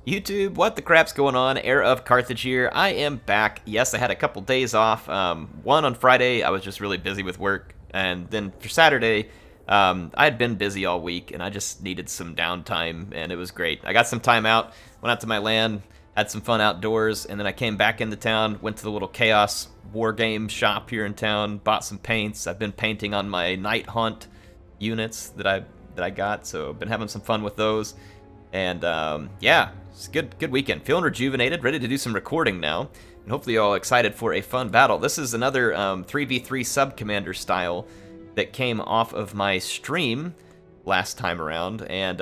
YouTube, what the crap's going on? HeirofCarthage here. I am back. Yes, I had a couple days off. One on Friday, I was just really busy with work, and then for Saturday, I had been busy all week, and I just needed some downtime, and it was great. I got some time out, went out to my land, had some fun outdoors, and then I came back into town, went to the little Chaos war game shop here in town, bought some paints. I've been painting on my Night Hunt units that I got, so I've been having some fun with those. And yeah, it's a good weekend. Feeling rejuvenated, ready to do some recording now, and hopefully you're all excited for a fun battle. This is another 3v3 sub-commander style that came off of my stream last time around, and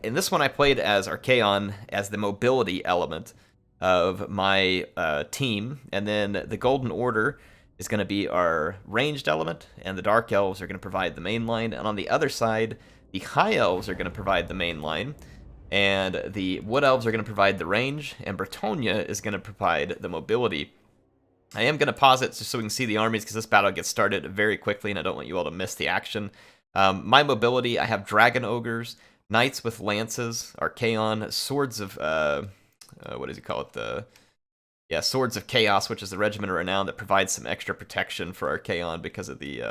in this one I played as Archaon as the mobility element of my team, and then the Golden Order is going to be our ranged element, and the Dark Elves are going to provide the main line, and on the other side, the High Elves are going to provide the main line, and the Wood Elves are going to provide the range, and Bretonnia is going to provide the mobility. I am going to pause it just so we can see the armies, because this battle gets started very quickly, and I don't want you all to miss the action. My mobility, I have Dragon Ogres, Knights with Lances, Archaon, Swords of, what does he call it? Swords of Chaos, which is the Regiment of Renown that provides some extra protection for Archaon because of the,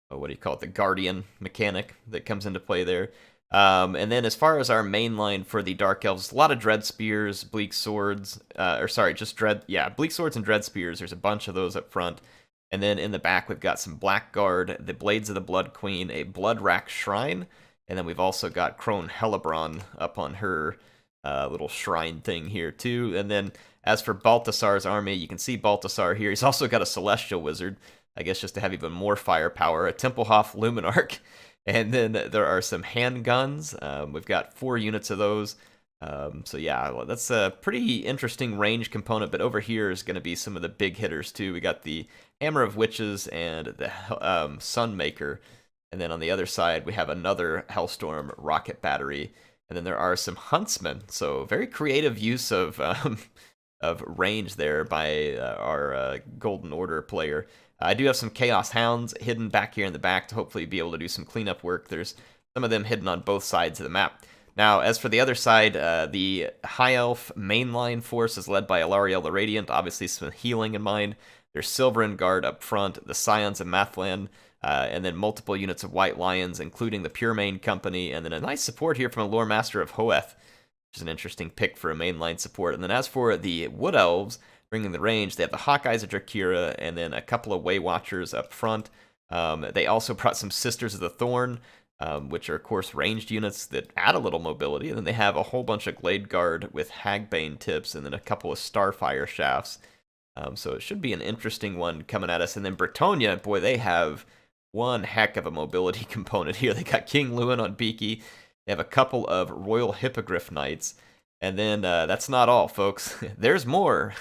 what do you call it? The Guardian mechanic that comes into play there. And then as far as our main line for the Dark Elves, a lot of Dread Spears, Bleak Swords, Bleak Swords and Dread Spears. There's a bunch of those up front. And then in the back, we've got some Blackguard, the Blades of the Blood Queen, a bloodwrack shrine, and then we've also got Crone Hellebron up on her little shrine thing here too. And then as for Balthasar's army, you can see Balthasar here. He's also got a Celestial Wizard, I guess just to have even more firepower, a Templehof Luminarch. And then there are some handguns. We've got 4 units of those. So yeah, that's a pretty interesting range component. But over here is going to be some of the big hitters too. We got the Hammer of Witches and the Sunmaker. And then on the other side, we have another Hellstorm rocket battery. And then there are some Huntsmen. So very creative use of range there by our Golden Order player. I do have some Chaos Hounds hidden back here in the back to hopefully be able to do some cleanup work. There's some of them hidden on both sides of the map. Now, as for the other side, the High Elf mainline force is led by Alariel the Radiant, obviously some healing in mind. There's Silverin Guard up front, the Scions of Mathlan, and then multiple units of White Lions, including the Puremain Company, and then a nice support here from a Lore Master of Hoeth, which is an interesting pick for a mainline support. And then as for the Wood Elves, bringing the range, they have the Hawkeyes of Drakira, and then a couple of Way Watchers up front. They also brought some Sisters of the Thorn, which are, of course, ranged units that add a little mobility. And then they have a whole bunch of Glade Guard with Hagbane tips, and then a couple of Starfire shafts. So it should be an interesting one coming at us. And then Bretonnia, boy, they have one heck of a mobility component here. They got King Lewin on Beaky. They have a couple of Royal Hippogriff Knights. And then that's not all, folks. There's more.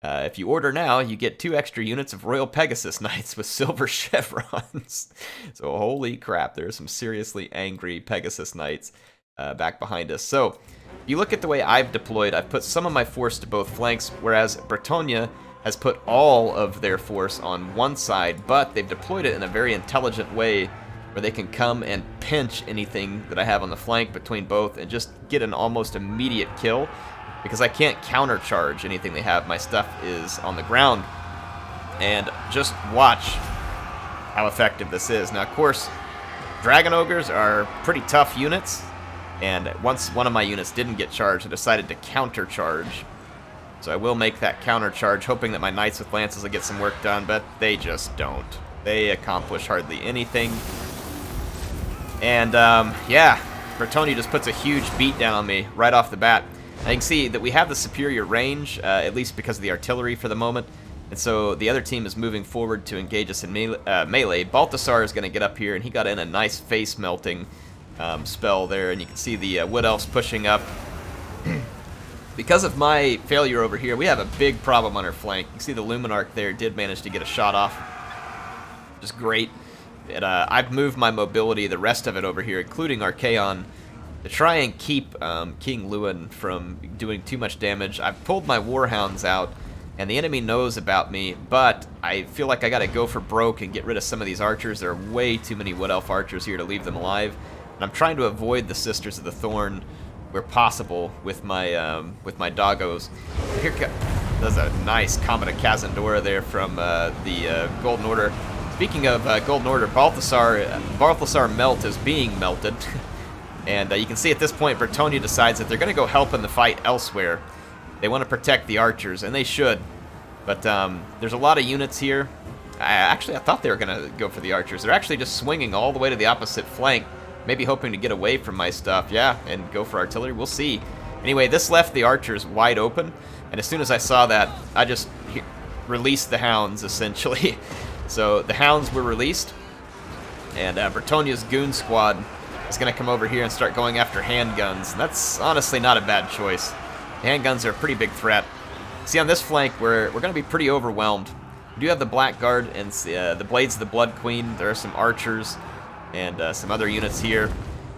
If you order now, you get 2 extra units of Royal Pegasus Knights with silver chevrons. So holy crap, there's some seriously angry Pegasus Knights back behind us. So if you look at the way I've deployed, I've put some of my force to both flanks, whereas Bretonnia has put all of their force on one side, but they've deployed it in a very intelligent way where they can come and pinch anything that I have on the flank between both and just get an almost immediate kill. Because I can't countercharge anything they have. My stuff is on the ground. And just watch how effective this is. Now, of course, Dragon Ogres are pretty tough units. And once one of my units didn't get charged, I decided to countercharge. So I will make that countercharge, hoping that my Knights with Lances will get some work done, but they just don't. They accomplish hardly anything. And, yeah, Bretonnia just puts a huge beat down on me right off the bat. Now you can see that we have the superior range, at least because of the artillery for the moment. And so the other team is moving forward to engage us in melee. Balthasar is going to get up here, and he got in a nice face-melting spell there. And you can see the Wood Elves pushing up. Because of my failure over here, we have a big problem on our flank. You can see the Luminarch there did manage to get a shot off. Just great. And, I've moved my mobility, the rest of it over here, including Archaon, to try and keep King Lewin from doing too much damage. I've pulled my Warhounds out, and the enemy knows about me, but I feel like I gotta go for broke and get rid of some of these archers. There are way too many Wood Elf archers here to leave them alive, and I'm trying to avoid the Sisters of the Thorn where possible with my doggos. Here there's a nice Comet of Kazandora there from the Golden Order. Speaking of Golden Order, Balthasar Melt is being melted. And you can see at this point, Bretonnia decides that they're going to go help in the fight elsewhere. They want to protect the archers, and they should. But there's a lot of units here. I thought they were going to go for the archers. They're actually just swinging all the way to the opposite flank, maybe hoping to get away from my stuff. Yeah, and go for artillery. We'll see. Anyway, this left the archers wide open, and as soon as I saw that, I just released the hounds, essentially. So the hounds were released, and Bretonnia's goon squad is going to come over here and start going after handguns. That's honestly not a bad choice. The handguns are a pretty big threat. See, on this flank, we're going to be pretty overwhelmed. We do have the Blackguard and the Blades of the Blood Queen. There are some archers and some other units here.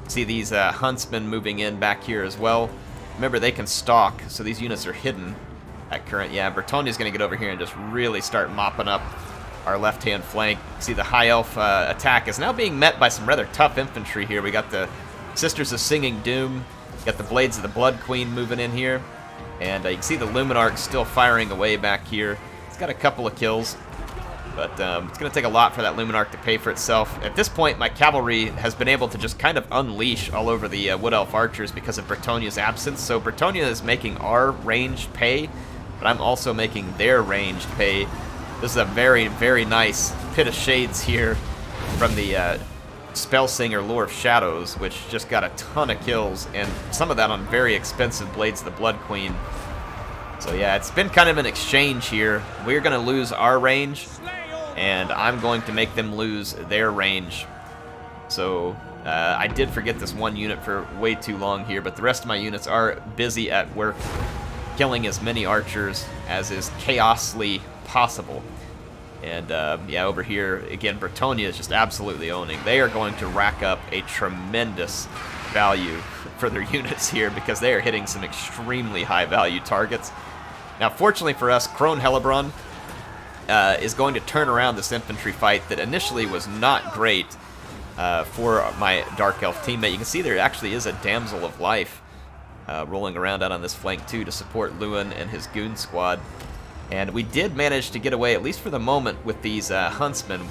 See these huntsmen moving in back here as well. Remember, they can stalk, so these units are hidden at current. Yeah, Bretonnia's going to get over here and just really start mopping up our left-hand flank. See, the High Elf attack is now being met by some rather tough infantry here. We got the Sisters of Singing Doom. Got the Blades of the Blood Queen moving in here. And you can see the Luminarch still firing away back here. It's got a couple of kills, but it's going to take a lot for that Luminarch to pay for itself. At this point, my cavalry has been able to just kind of unleash all over the Wood Elf archers because of Bretonnia's absence. So Bretonnia is making our ranged pay, but I'm also making their ranged pay. This is a very, very nice Pit of Shades here from the Spellsinger Lore of Shadows, which just got a ton of kills, and some of that on very expensive Blades of the Blood Queen. So yeah, it's been kind of an exchange here. We're going to lose our range, and I'm going to make them lose their range. So I did forget this one unit for way too long here, but the rest of my units are busy at work, killing as many archers as is chaosly possible. And yeah, over here, again, Bretonnia is just absolutely owning. They are going to rack up a tremendous value for their units here because they are hitting some extremely high-value targets. Now, fortunately for us, Crone Hellebron is going to turn around this infantry fight that initially was not great for my Dark Elf teammate. You can see there actually is a Damsel of Life rolling around out on this flank, too, to support Lewin and his goon squad. And we did manage to get away, at least for the moment, with these huntsmen,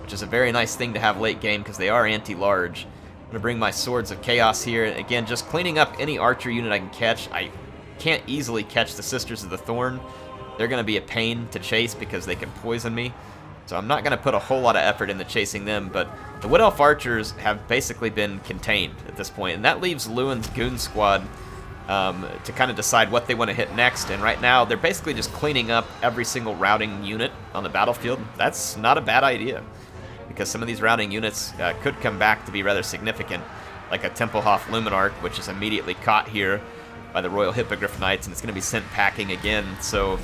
which is a very nice thing to have late game because they are anti-large. I'm going to bring my Swords of Chaos here. Again, just cleaning up any archer unit I can catch. I can't easily catch the Sisters of the Thorn. They're going to be a pain to chase because they can poison me. So I'm not going to put a whole lot of effort into chasing them, but the Wood Elf archers have basically been contained at this point, and that leaves Lewin's goon squad to kind of decide what they want to hit next. And right now, they're basically just cleaning up every single routing unit on the battlefield. That's not a bad idea, because some of these routing units could come back to be rather significant, like a Templehof Luminarch, which is immediately caught here by the Royal Hippogriff Knights, and it's going to be sent packing again. So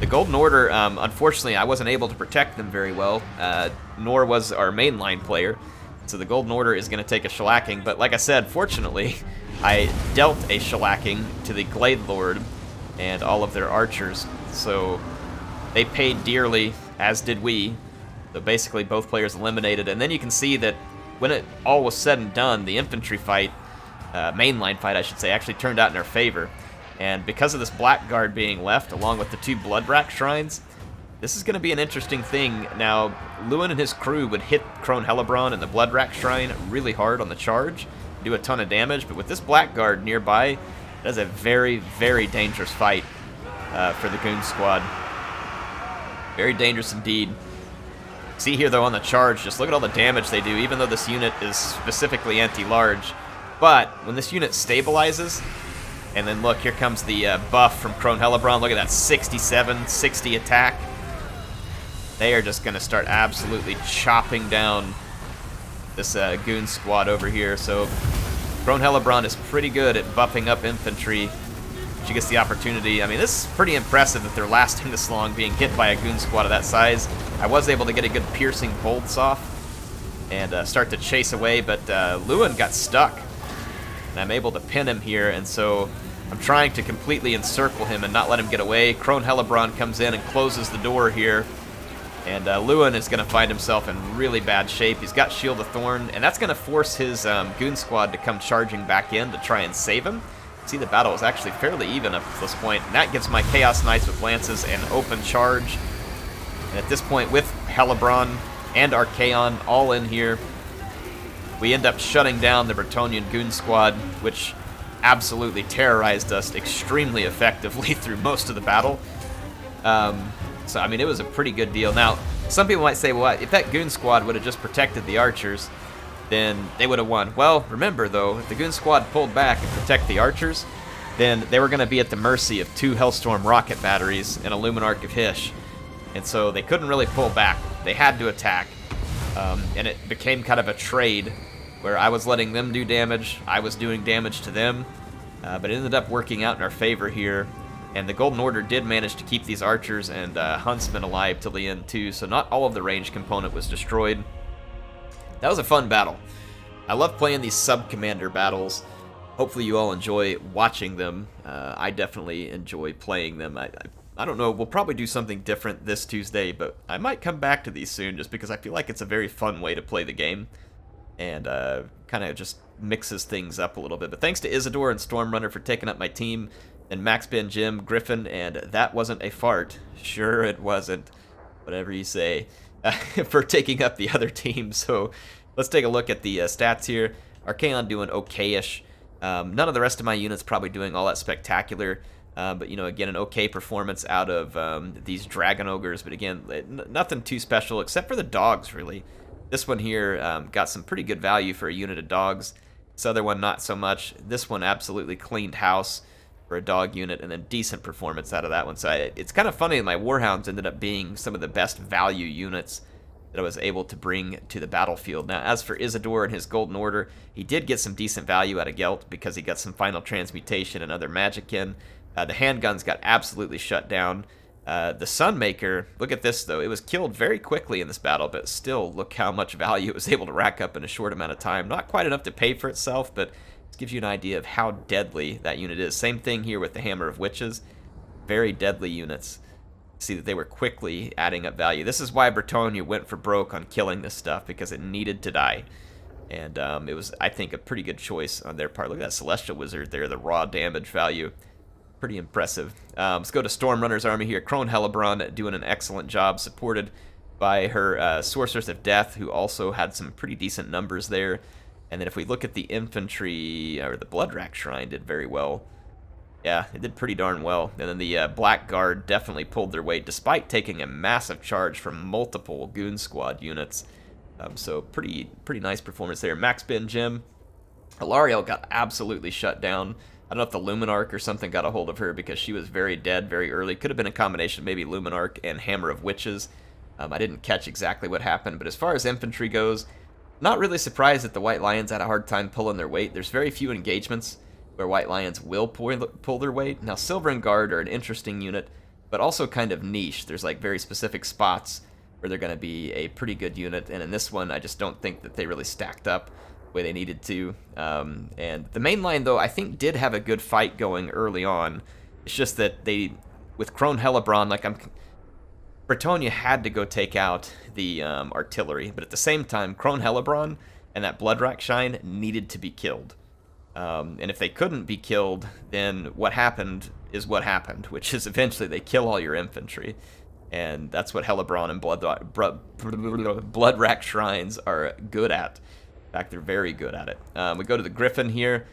the Golden Order, unfortunately, I wasn't able to protect them very well, nor was our mainline player. So the Golden Order is going to take a shellacking, but like I said, fortunately, I dealt a shellacking to the Glade Lord and all of their archers, so they paid dearly, as did we. So basically, both players eliminated, and then you can see that when it all was said and done, the infantry fight, mainline fight I should say, actually turned out in our favor. And because of this Blackguard being left, along with the two bloodwrack shrines, this is going to be an interesting thing. Now, Lewin and his crew would hit Crone Hellebron and the bloodwrack shrine really hard on the charge, do a ton of damage, but with this Blackguard nearby, that's a very, very dangerous fight for the goon squad. Very dangerous indeed. See here, though, on the charge, just look at all the damage they do, even though this unit is specifically anti-large. But when this unit stabilizes, and then look, here comes the buff from Crone Hellebron. Look at that 67, 60 attack. They are just going to start absolutely chopping down this goon squad over here. So Crone Hellebron is pretty good at buffing up infantry. She gets the opportunity. I mean, this is pretty impressive that they're lasting this long, being hit by a goon squad of that size. I was able to get a good piercing bolts off and start to chase away, but Lewin got stuck. And I'm able to pin him here, and so I'm trying to completely encircle him and not let him get away. Crone Hellebron comes in and closes the door here, and Lewin is going to find himself in really bad shape. He's got Shield of Thorn, and that's going to force his goon squad to come charging back in to try and save him. See, the battle is actually fairly even up to this point, and that gives my Chaos Knights with Lances an open charge. And at this point, with Hellebron and Archaon all in here, we end up shutting down the Bretonnian Goon Squad, which absolutely terrorized us extremely effectively through most of the battle. So, I mean, it was a pretty good deal. Now, some people might say, well, if that Goon Squad would have just protected the archers, then they would have won. Well, remember, though, if the Goon Squad pulled back and protect the archers, then they were going to be at the mercy of 2 Hellstorm rocket batteries and a Luminarch of Hysh. And so they couldn't really pull back. They had to attack. And it became kind of a trade where I was letting them do damage, I was doing damage to them, but it ended up working out in our favor here. And the Golden Order did manage to keep these archers and huntsmen alive till the end, too, so not all of the range component was destroyed. That was a fun battle. I love playing these sub-commander battles. Hopefully you all enjoy watching them. I definitely enjoy playing them. I don't know, we'll probably do something different this Tuesday, but I might come back to these soon just because I feel like it's a very fun way to play the game. And kind of just mixes things up a little bit. But thanks to Isidore and Stormrunner for taking up my team, and Max, Ben, Jim, Griffin, and That Wasn't a Fart. Sure it wasn't. Whatever you say. For taking up the other team. So let's take a look at the stats here. Archaon doing okay-ish. None of the rest of my units probably doing all that spectacular. But, you know, again, an okay performance out of these Dragon Ogres. But again, nothing too special except for the dogs, really. This one here got some pretty good value for a unit of dogs. This other one, not so much. This one absolutely cleaned house for a dog unit, and then decent performance out of that one. So it's kind of funny that my Warhounds ended up being some of the best value units that I was able to bring to the battlefield. Now, as for Isidore and his Golden Order, he did get some decent value out of Gelt because he got some Final Transmutation and other magic in. The handguns got absolutely shut down. The Sunmaker, look at this though, it was killed very quickly in this battle, but still, look how much value it was able to rack up in a short amount of time. Not quite enough to pay for itself, but it gives you an idea of how deadly that unit is. Same thing here with the Hammer of Witches. Very deadly units. See that they were quickly adding up value. This is why Bretonnia went for broke on killing this stuff, because it needed to die. And it was, I think, a pretty good choice on their part. Look at that Celestial Wizard there, the raw damage value. Pretty impressive. Let's go to Stormrunner's army here. Crone Hellebron doing an excellent job, supported by her Sorceress of Death, who also had some pretty decent numbers there. And then if we look at the infantry, or the bloodwrack shrine did very well. Yeah, it did pretty darn well. And then the Black Guard definitely pulled their weight, despite taking a massive charge from multiple Goon Squad units. So pretty nice performance there. Max, Ben, Jim. Alariel got absolutely shut down. I don't know if the Luminarch or something got a hold of her, because she was very dead very early. Could have been a combination of maybe Luminarch and Hammer of Witches. I didn't catch exactly what happened, but as far as infantry goes, not really surprised that the White Lions had a hard time pulling their weight. There's very few engagements where White Lions will pull their weight. Now, Silver and Guard are an interesting unit, but also kind of niche. There's like very specific spots where they're going to be a pretty good unit, and in this one, I just don't think that they really stacked up the way they needed to. And the main line, though, I think did have a good fight going early on. It's just that they, with Crone Hellebron, like Bretonnia had to go take out the artillery, but at the same time, Crone Hellebron and that bloodwrack shrine needed to be killed. And if they couldn't be killed, then what happened is what happened, which is eventually they kill all your infantry. And that's what Hellebron and bloodwrack shrines are good at. In fact, they're very good at it. We go to the Griffin here.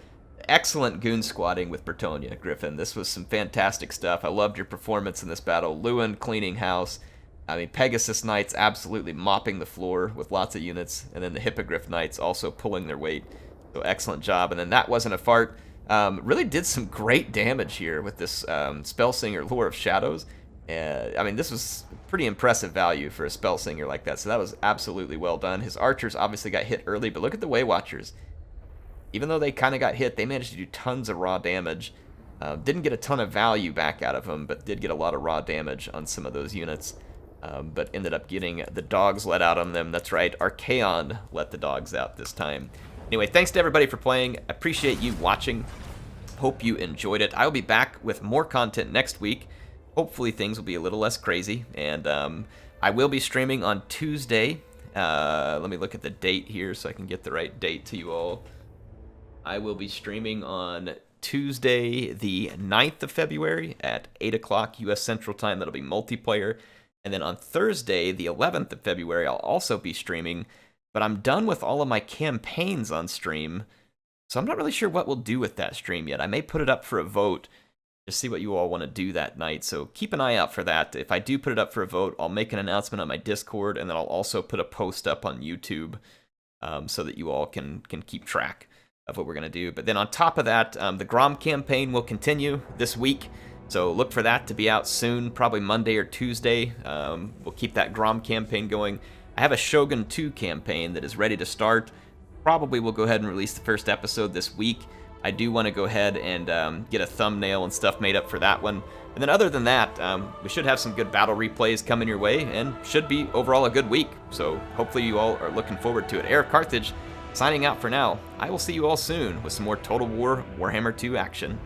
Excellent goon squatting with Bretonnia, Griffin. This was some fantastic stuff. I loved your performance in this battle. Lewin cleaning house. I mean, Pegasus Knights absolutely mopping the floor with lots of units. And then the Hippogriff Knights also pulling their weight. So excellent job. And then That Wasn't a Fart. Really did some great damage here with this Spellsinger Lure of Shadows. I mean, this was pretty impressive value for a Spellsinger like that. So that was absolutely well done. His archers obviously got hit early, but look at the Way Watchers. Even though they kind of got hit, they managed to do tons of raw damage. Didn't get a ton of value back out of them, but did get a lot of raw damage on some of those units. But ended up getting the dogs let out on them. That's right, Archaon let the dogs out this time. Anyway, thanks to everybody for playing. Appreciate you watching. Hope you enjoyed it. I will be back with more content next week. Hopefully things will be a little less crazy. And I will be streaming on Tuesday. Let me look at the date here so I can get the right date to you all. I will be streaming on Tuesday, the 9th of February at 8 o'clock U.S. Central Time. That'll be multiplayer. And then on Thursday, the 11th of February, I'll also be streaming. But I'm done with all of my campaigns on stream, so I'm not really sure what we'll do with that stream yet. I may put it up for a vote, just see what you all want to do that night. So keep an eye out for that. If I do put it up for a vote, I'll make an announcement on my Discord, and then I'll also put a post up on YouTube so that you all can keep track of what we're going to do. But then on top of that, the Grom campaign will continue this week. So look for that to be out soon, probably Monday or Tuesday. We'll keep that Grom campaign going. I have a Shogun 2 campaign that is ready to start. Probably will go ahead and release the first episode this week. I do want to go ahead and get a thumbnail and stuff made up for that one. And then other than that, we should have some good battle replays coming your way, and should be overall a good week. So hopefully you all are looking forward to it. HeirofCarthage signing out for now. I will see you all soon with some more Total War Warhammer 2 action.